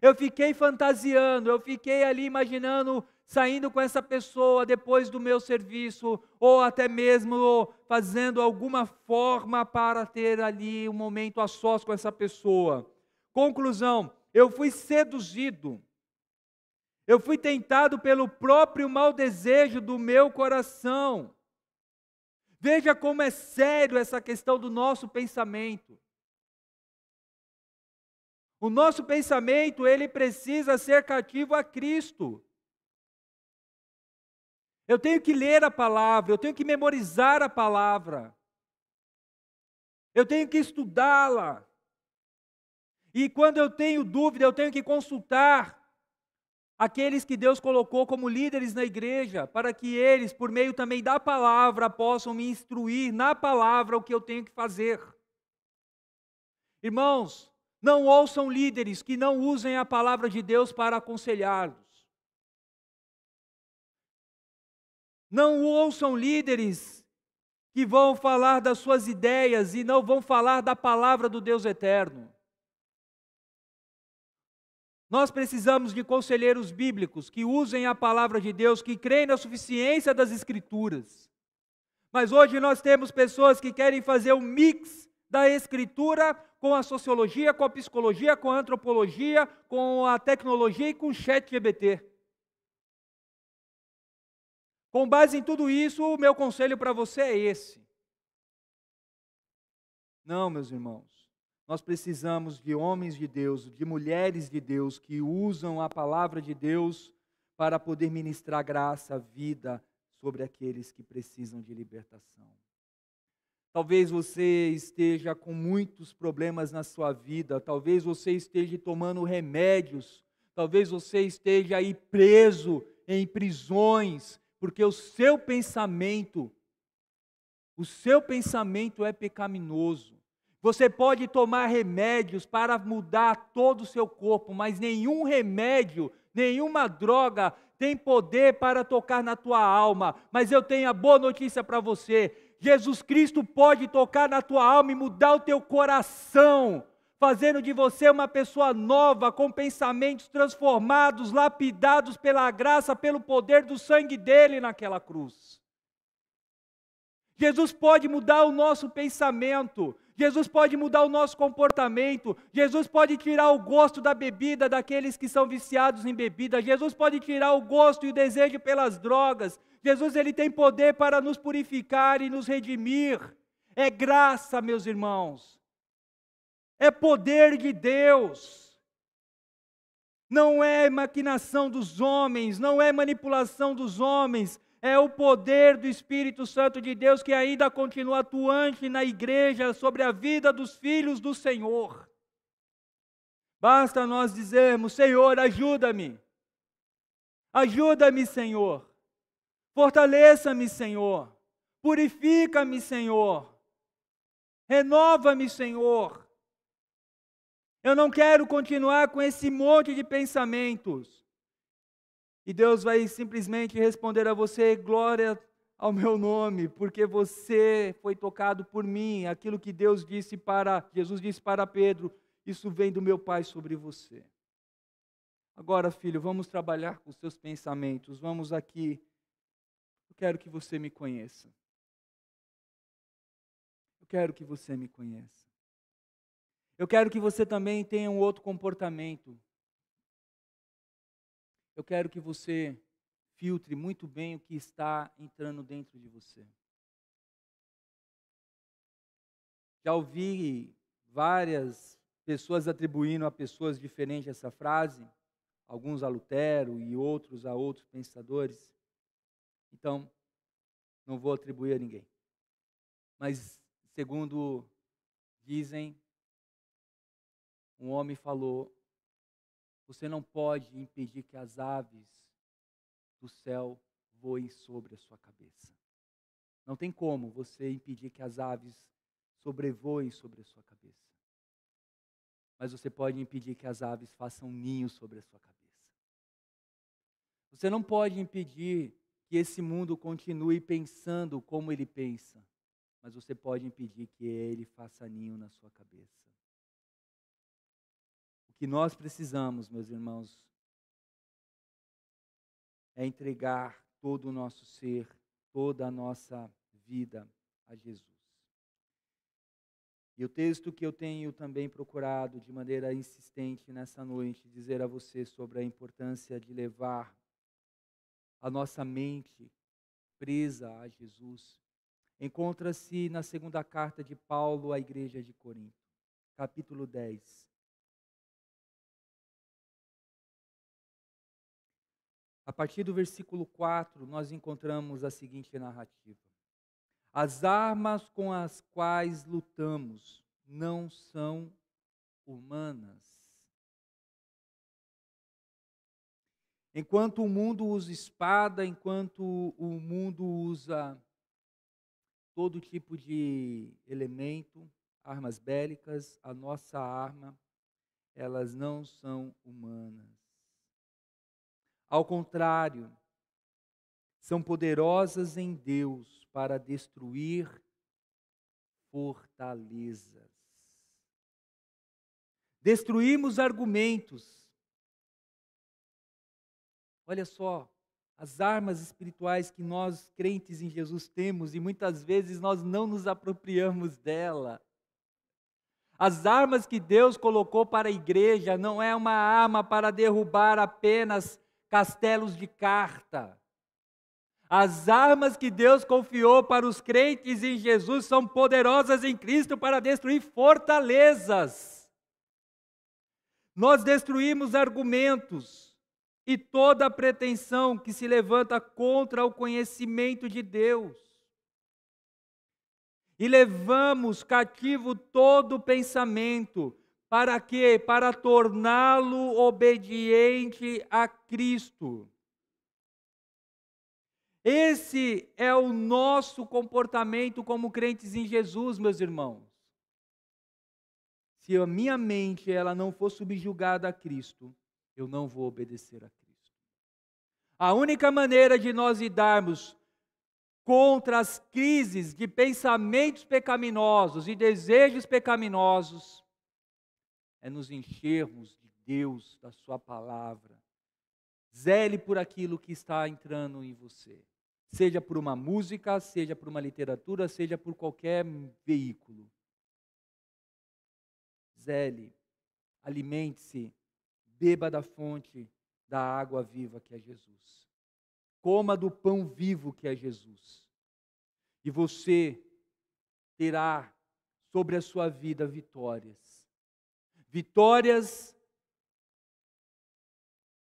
Speaker 1: Eu fiquei fantasiando, eu fiquei ali imaginando saindo com essa pessoa depois do meu serviço, ou até mesmo fazendo alguma forma para ter ali um momento a sós com essa pessoa. Conclusão, eu fui seduzido, eu fui tentado pelo próprio mau desejo do meu coração. Veja como é sério essa questão do nosso pensamento. O nosso pensamento, ele precisa ser cativo a Cristo. Eu tenho que ler a palavra, eu tenho que memorizar a palavra. Eu tenho que estudá-la. E quando eu tenho dúvida, eu tenho que consultar aqueles que Deus colocou como líderes na igreja, para que eles, por meio também da palavra, possam me instruir na palavra o que eu tenho que fazer. Irmãos, não ouçam líderes que não usem a palavra de Deus para aconselhá-los. Não ouçam líderes que vão falar das suas ideias e não vão falar da palavra do Deus eterno. Nós precisamos de conselheiros bíblicos que usem a palavra de Deus, que creem na suficiência das Escrituras. Mas hoje nós temos pessoas que querem fazer um mix da Escritura com a sociologia, com a psicologia, com a antropologia, com a tecnologia e com o ChatGPT. Com base em tudo isso, o meu conselho para você é esse. Não, meus irmãos. Nós precisamos de homens de Deus, de mulheres de Deus, que usam a palavra de Deus para poder ministrar graça, vida sobre aqueles que precisam de libertação. Talvez você esteja com muitos problemas na sua vida, talvez você esteja tomando remédios, talvez você esteja aí preso em prisões, porque o seu pensamento é pecaminoso. Você pode tomar remédios para mudar todo o seu corpo, mas nenhum remédio, nenhuma droga tem poder para tocar na tua alma. Mas eu tenho a boa notícia para você: Jesus Cristo pode tocar na tua alma e mudar o teu coração, fazendo de você uma pessoa nova, com pensamentos transformados, lapidados pela graça, pelo poder do sangue dele naquela cruz. Jesus pode mudar o nosso pensamento, Jesus pode mudar o nosso comportamento, Jesus pode tirar o gosto da bebida daqueles que são viciados em bebida, Jesus pode tirar o gosto e o desejo pelas drogas, Jesus ele tem poder para nos purificar e nos redimir. É graça, meus irmãos, é poder de Deus, não é maquinação dos homens, não é manipulação dos homens, é o poder do Espírito Santo de Deus que ainda continua atuante na igreja sobre a vida dos filhos do Senhor. Basta nós dizermos: Senhor, ajuda-me. Ajuda-me, Senhor. Fortaleça-me, Senhor. Purifica-me, Senhor. Renova-me, Senhor. Eu não quero continuar com esse monte de pensamentos. E Deus vai simplesmente responder a você: glória ao meu nome, porque você foi tocado por mim. Aquilo que Jesus disse para Pedro, isso vem do meu Pai sobre você. Agora, filho, vamos trabalhar com os seus pensamentos. Vamos aqui. Eu quero que você me conheça. Eu quero que você me conheça. Eu quero que você também tenha um outro comportamento. Eu quero que você filtre muito bem o que está entrando dentro de você. Já ouvi várias pessoas atribuindo a pessoas diferentes essa frase, alguns a Lutero e outros a outros pensadores. Então, não vou atribuir a ninguém. Mas, segundo dizem, um homem falou: você não pode impedir que as aves do céu voem sobre a sua cabeça. Não tem como você impedir que as aves sobrevoem sobre a sua cabeça. Mas você pode impedir que as aves façam ninho sobre a sua cabeça. Você não pode impedir que esse mundo continue pensando como ele pensa, mas você pode impedir que ele faça ninho na sua cabeça. que nós precisamos, meus irmãos, é entregar todo o nosso ser, toda a nossa vida a Jesus. E o texto que eu tenho também procurado de maneira insistente nessa noite, dizer a você sobre a importância de levar a nossa mente presa a Jesus, encontra-se na segunda carta de Paulo à igreja de Corinto, capítulo 10. A partir do versículo 4, nós encontramos a seguinte narrativa: as armas com as quais lutamos não são humanas. Enquanto o mundo usa espada, enquanto o mundo usa todo tipo de elemento, armas bélicas, a nossa arma, elas não são humanas. Ao contrário, são poderosas em Deus para destruir fortalezas. Destruímos argumentos. Olha só, as armas espirituais que nós, crentes em Jesus, temos e muitas vezes nós não nos apropriamos dela. As armas que Deus colocou para a igreja não é uma arma para derrubar apenas castelos de carta. As armas que Deus confiou para os crentes em Jesus são poderosas em Cristo para destruir fortalezas. Nós destruímos argumentos e toda pretensão que se levanta contra o conhecimento de Deus. E levamos cativo todo pensamento. Para quê? Para torná-lo obediente a Cristo. Esse é o nosso comportamento como crentes em Jesus, meus irmãos. Se a minha mente ela não for subjugada a Cristo, eu não vou obedecer a Cristo. A única maneira de nós lidarmos contra as crises de pensamentos pecaminosos e desejos pecaminosos é nos enchermos de Deus, da sua palavra. Zele por aquilo que está entrando em você. Seja por uma música, seja por uma literatura, seja por qualquer veículo. Zele, alimente-se, beba da fonte da água viva que é Jesus. Coma do pão vivo que é Jesus. E você terá sobre a sua vida vitórias. Vitórias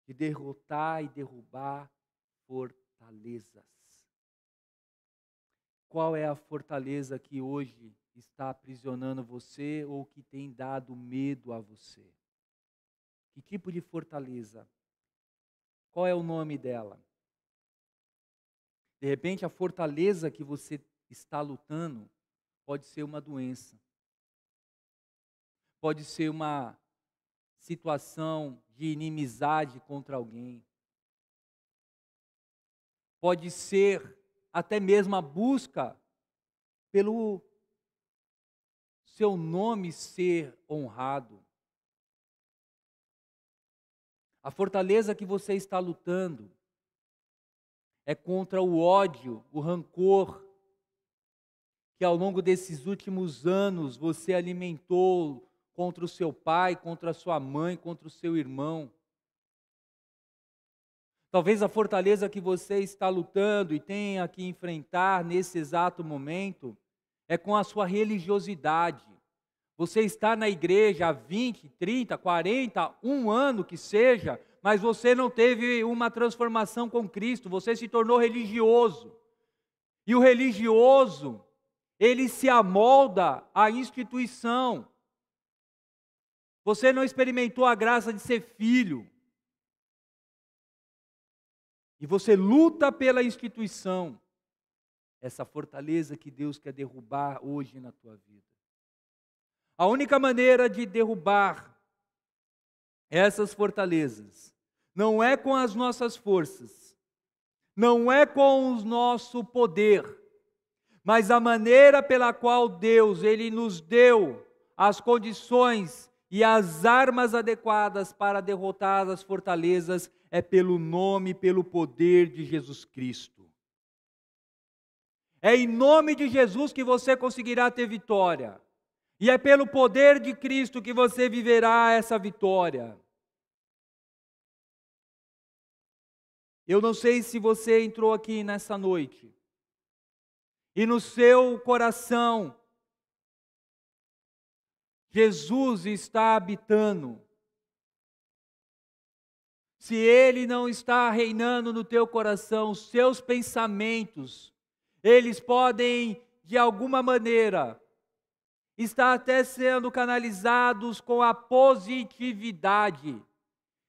Speaker 1: de derrotar e derrubar fortalezas. Qual é a fortaleza que hoje está aprisionando você ou que tem dado medo a você? Que tipo de fortaleza? Qual é o nome dela? De repente, a fortaleza que você está lutando pode ser uma doença. Pode ser uma situação de inimizade contra alguém. Pode ser até mesmo a busca pelo seu nome ser honrado. A fortaleza que você está lutando é contra o ódio, o rancor, que ao longo desses últimos anos você alimentou contra o seu pai, contra a sua mãe, contra o seu irmão. Talvez a fortaleza que você está lutando e tenha que enfrentar nesse exato momento é com a sua religiosidade. Você está na igreja há 20, 30, 40, um ano que seja, mas você não teve uma transformação com Cristo, você se tornou religioso. E o religioso, ele se amolda à instituição. Você não experimentou a graça de ser filho. E você luta pela instituição. Essa fortaleza que Deus quer derrubar hoje na tua vida. A única maneira de derrubar essas fortalezas não é com as nossas forças, não é com o nosso poder, mas a maneira pela qual Deus, Ele nos deu as condições e as armas adequadas para derrotar as fortalezas é pelo nome e pelo poder de Jesus Cristo. É em nome de Jesus que você conseguirá ter vitória. E é pelo poder de Cristo que você viverá essa vitória. Eu não sei se você entrou aqui nessa noite e no seu coração Jesus está habitando. Se Ele não está reinando no teu coração, os seus pensamentos, eles podem, de alguma maneira, estar até sendo canalizados com a positividade.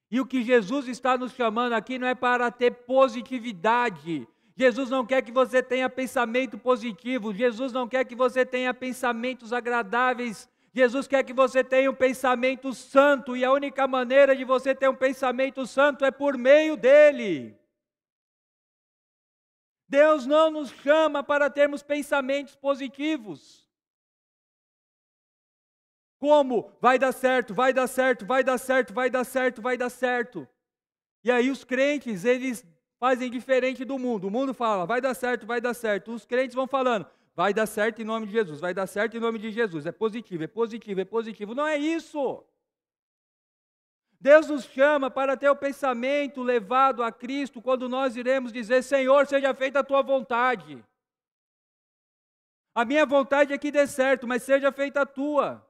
Speaker 1: E o que Jesus está nos chamando aqui não é para ter positividade. Jesus não quer que você tenha pensamento positivo. Jesus não quer que você tenha pensamentos agradáveis. Jesus quer que você tenha um pensamento santo. E a única maneira de você ter um pensamento santo é por meio dele. Deus não nos chama para termos pensamentos positivos. Como? Vai dar certo, vai dar certo, vai dar certo, vai dar certo, vai dar certo. E aí os crentes, eles fazem diferente do mundo. O mundo fala, vai dar certo, vai dar certo. Os crentes vão falando, vai dar certo em nome de Jesus, vai dar certo em nome de Jesus. É positivo, é positivo, é positivo. Não é isso. Deus nos chama para ter o pensamento levado a Cristo quando nós iremos dizer, Senhor, seja feita a tua vontade. A minha vontade é que dê certo, mas seja feita a tua.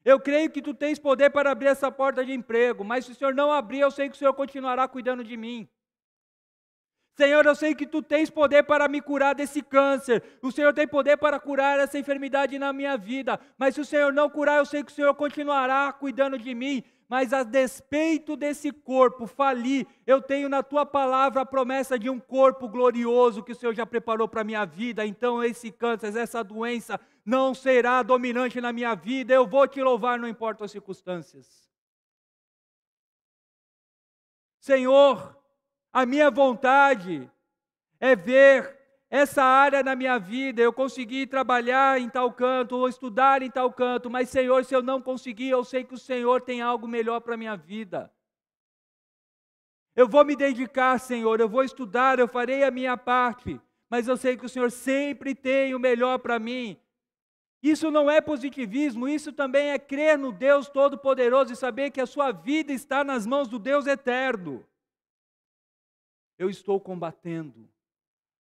Speaker 1: Eu creio que tu tens poder para abrir essa porta de emprego, mas se o Senhor não abrir, eu sei que o Senhor continuará cuidando de mim. Senhor, eu sei que tu tens poder para me curar desse câncer, o Senhor tem poder para curar essa enfermidade na minha vida, mas se o Senhor não curar, eu sei que o Senhor continuará cuidando de mim, mas a despeito desse corpo falir, eu tenho na tua palavra a promessa de um corpo glorioso que o Senhor já preparou para a minha vida, então esse câncer, essa doença não será dominante na minha vida, eu vou te louvar, não importa as circunstâncias. Senhor, a minha vontade é ver essa área na minha vida, eu conseguir trabalhar em tal canto, ou estudar em tal canto, mas Senhor, se eu não conseguir, eu sei que o Senhor tem algo melhor para a minha vida. Eu vou me dedicar, Senhor, eu vou estudar, eu farei a minha parte, mas eu sei que o Senhor sempre tem o melhor para mim. Isso não é positivismo, isso também é crer no Deus Todo-Poderoso e saber que a sua vida está nas mãos do Deus Eterno. Eu estou combatendo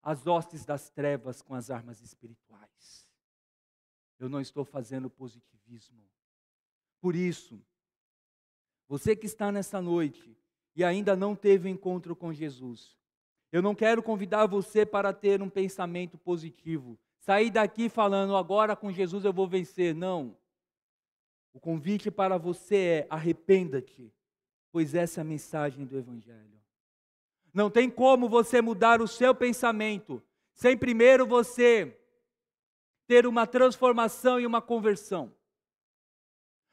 Speaker 1: as hostes das trevas com as armas espirituais. Eu não estou fazendo positivismo. Por isso, você que está nessa noite e ainda não teve encontro com Jesus, eu não quero convidar você para ter um pensamento positivo. Sair daqui falando, agora com Jesus eu vou vencer. Não. O convite para você é, arrependa-te, pois essa é a mensagem do Evangelho. Não tem como você mudar o seu pensamento sem primeiro você ter uma transformação e uma conversão.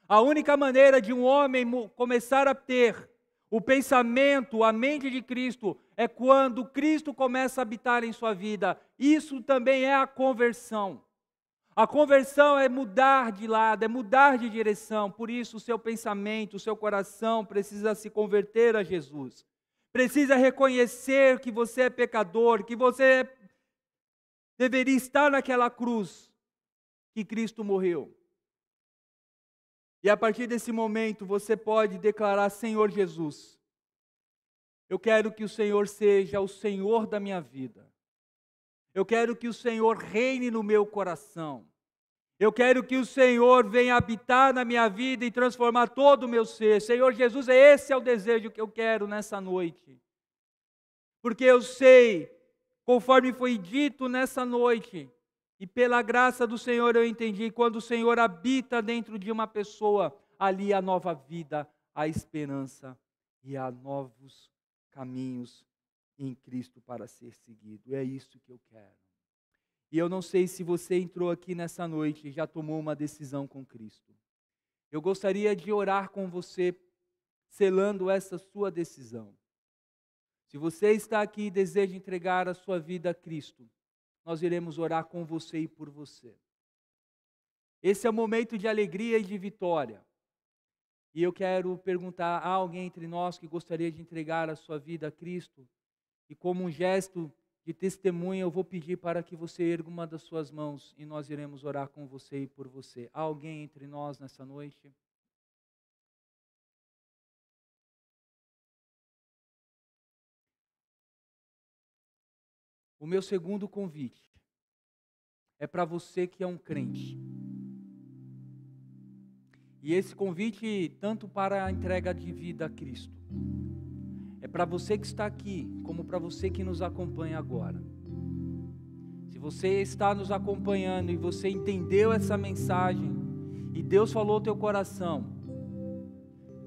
Speaker 1: A única maneira de um homem começar a ter o pensamento, a mente de Cristo, é quando Cristo começa a habitar em sua vida. Isso também é a conversão. A conversão é mudar de lado, é mudar de direção. Por isso o seu pensamento, o seu coração precisa se converter a Jesus. Precisa reconhecer que você é pecador, que você deveria estar naquela cruz que Cristo morreu. E a partir desse momento você pode declarar, Senhor Jesus, eu quero que o Senhor seja o Senhor da minha vida. Eu quero que o Senhor reine no meu coração. Eu quero que o Senhor venha habitar na minha vida e transformar todo o meu ser. Senhor Jesus, esse é o desejo que eu quero nessa noite. Porque eu sei, conforme foi dito nessa noite, e pela graça do Senhor eu entendi, quando o Senhor habita dentro de uma pessoa, ali há nova vida, há esperança e há novos caminhos em Cristo para ser seguido. É isso que eu quero. E eu não sei se você entrou aqui nessa noite e já tomou uma decisão com Cristo. Eu gostaria de orar com você, selando essa sua decisão. Se você está aqui e deseja entregar a sua vida a Cristo, nós iremos orar com você e por você. Esse é o momento de alegria e de vitória. E eu quero perguntar: há alguém entre nós que gostaria de entregar a sua vida a Cristo? E como um gesto de testemunho, eu vou pedir para que você erga uma das suas mãos e nós iremos orar com você e por você. Há alguém entre nós nessa noite? O meu segundo convite é para você que é um crente. E esse convite, tanto para a entrega de vida a Cristo, é para você que está aqui, como para você que nos acompanha agora. Se você está nos acompanhando e você entendeu essa mensagem, e Deus falou ao teu coração,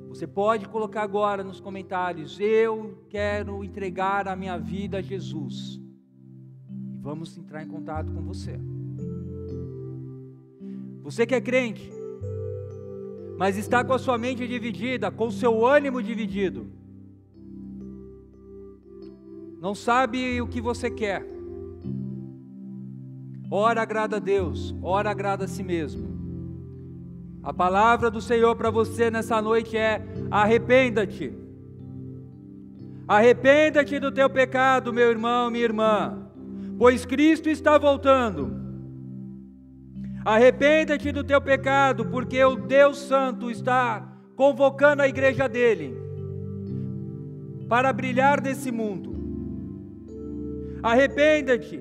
Speaker 1: você pode colocar agora nos comentários: eu quero entregar a minha vida a Jesus. E vamos entrar em contato com você. Você que é crente, mas está com a sua mente dividida, com o seu ânimo dividido, não sabe o que você quer. Ora agrada a Deus, ora agrada a si mesmo. A palavra do Senhor para você nessa noite é: arrependa-te. Arrependa-te do teu pecado, meu irmão, minha irmã, pois Cristo está voltando. Arrependa-te do teu pecado, porque o Deus Santo está convocando a igreja dele para brilhar nesse mundo. Arrependa-te.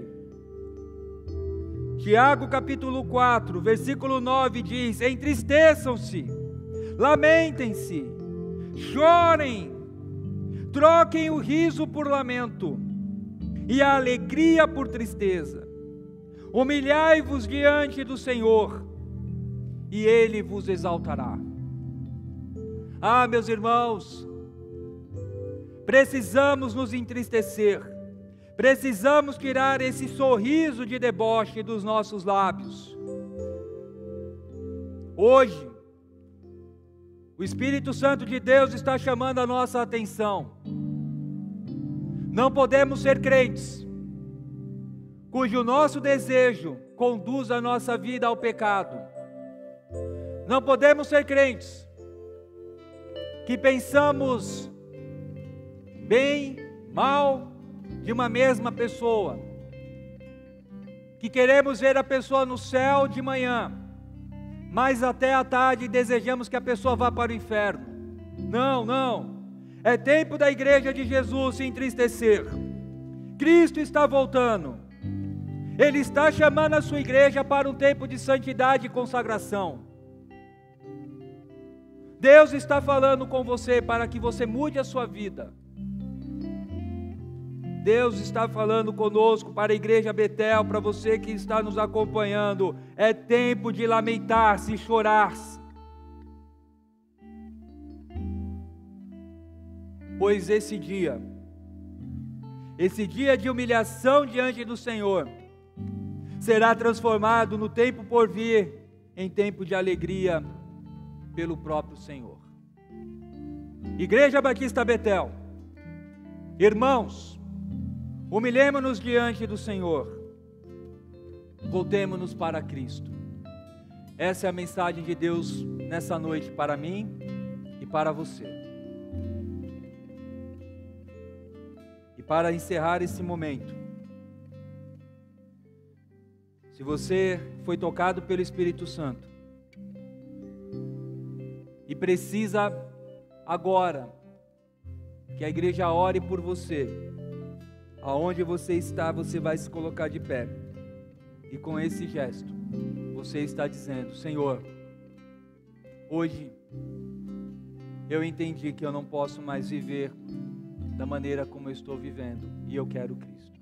Speaker 1: Tiago capítulo 4, versículo 9 diz: entristeçam-se, lamentem-se, chorem, troquem o riso por lamento e a alegria por tristeza. Humilhai-vos diante do Senhor, e Ele vos exaltará. Ah, meus irmãos, precisamos nos entristecer, precisamos tirar esse sorriso de deboche dos nossos lábios. Hoje, o Espírito Santo de Deus está chamando a nossa atenção. Não podemos ser crentes cujo nosso desejo conduz a nossa vida ao pecado. Não podemos ser crentes que pensamos bem, mal de uma mesma pessoa, que queremos ver a pessoa no céu de manhã, mas até à tarde desejamos que a pessoa vá para o inferno. Não, não. É tempo da igreja de Jesus se entristecer. Cristo está voltando. Ele está chamando a sua igreja para um tempo de santidade e consagração. Deus está falando com você para que você mude a sua vida. Deus está falando conosco para a igreja Betel, para você que está nos acompanhando. É tempo de lamentar-se e chorar-se. Pois esse dia de humilhação diante do Senhor, será transformado no tempo por vir em tempo de alegria pelo próprio Senhor. Igreja Batista Betel, irmãos, humilhemo-nos diante do Senhor, voltemo-nos para Cristo. Essa é a mensagem de Deus nessa noite para mim e para você. E para encerrar esse momento, se você foi tocado pelo Espírito Santo e precisa agora que a igreja ore por você, aonde você está, você vai se colocar de pé. E com esse gesto, você está dizendo: Senhor, hoje eu entendi que eu não posso mais viver da maneira como eu estou vivendo, e eu quero Cristo.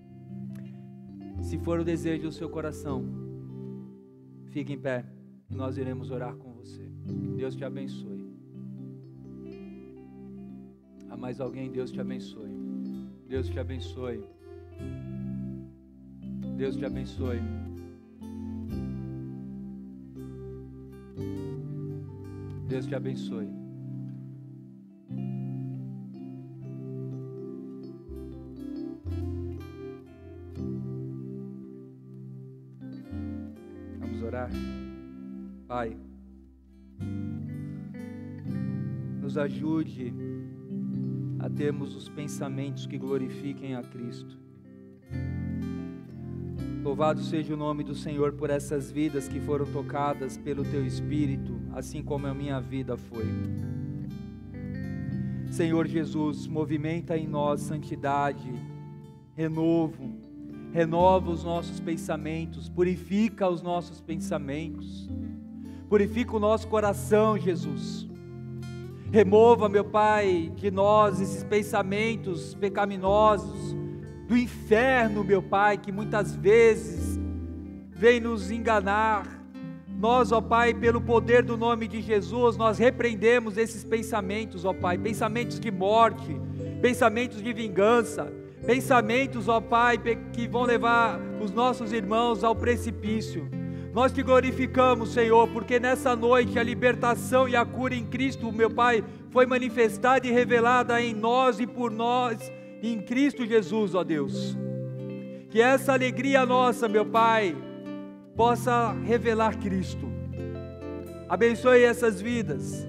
Speaker 1: Se for o desejo do seu coração, fique em pé e nós iremos orar com você. Deus te abençoe. Há mais alguém? Deus te abençoe. Deus te abençoe. Deus te abençoe. Deus te abençoe. Vamos orar. Pai, nos ajude a termos os pensamentos que glorifiquem a Cristo. Louvado seja o nome do Senhor por essas vidas que foram tocadas pelo Teu Espírito, assim como a minha vida foi. Senhor Jesus, movimenta em nós santidade, renova os nossos pensamentos, purifica os nossos pensamentos, purifica o nosso coração, Jesus. Remova, meu Pai, de nós esses pensamentos pecaminosos, do inferno, meu Pai, que muitas vezes vem nos enganar. Nós, ó Pai, pelo poder do nome de Jesus, nós repreendemos esses pensamentos, ó Pai, pensamentos de morte, pensamentos de vingança, pensamentos, ó Pai, que vão levar os nossos irmãos ao precipício. Nós te glorificamos, Senhor, porque nessa noite a libertação e a cura em Cristo, meu Pai, foi manifestada e revelada em nós e por nós, em Cristo Jesus, ó Deus. Que essa alegria nossa, meu Pai, possa revelar Cristo. Abençoe essas vidas,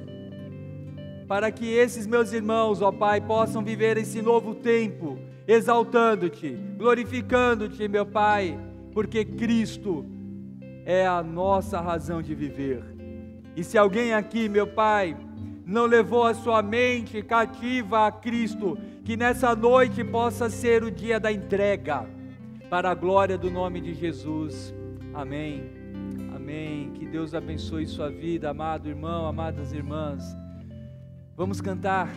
Speaker 1: para que esses meus irmãos, ó Pai, possam viver esse novo tempo, exaltando-te, glorificando-te, meu Pai, porque Cristo é a nossa razão de viver. E se alguém aqui, meu Pai, não levou a sua mente cativa a Cristo, que nessa noite possa ser o dia da entrega, para a glória do nome de Jesus. Amém, amém. Que Deus abençoe sua vida, amado irmão, amadas irmãs. Vamos cantar